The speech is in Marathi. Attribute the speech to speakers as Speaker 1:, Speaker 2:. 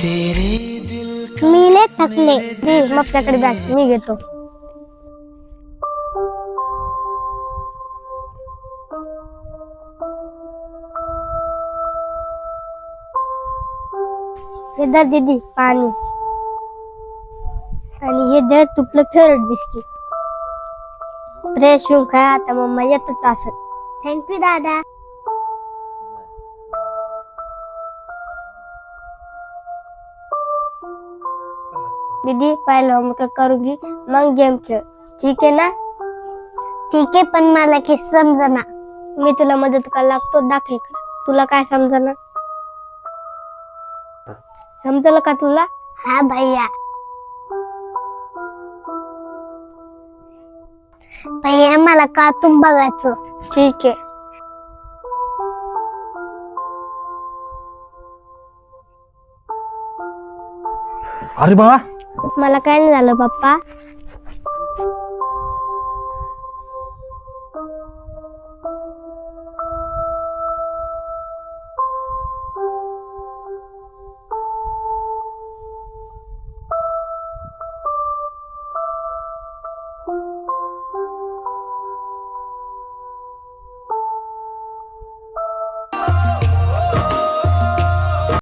Speaker 1: मी लय थकले दे मग बॅग मी घेतो. हे धर दीदी पाणी आणि हे धर तुपलं फेवरेट बिस्किट. फ्रेश होऊन खा आता मम्मा येतच असत. थँक्यू दादा. दीदी पहिलं होमवर्क करून घे मग गेम खेळ ठीक आहे ना. ठीक आहे पण मला काही समजना. मी तुला मदत करायला लागतो दाखव तुला काय समजना. समजलं का तुला. हा भैया. भैया मला कार्टून बघायचं. ठीक आहे.
Speaker 2: अरे बाळा
Speaker 1: मला काय नाही झालं पप्पा.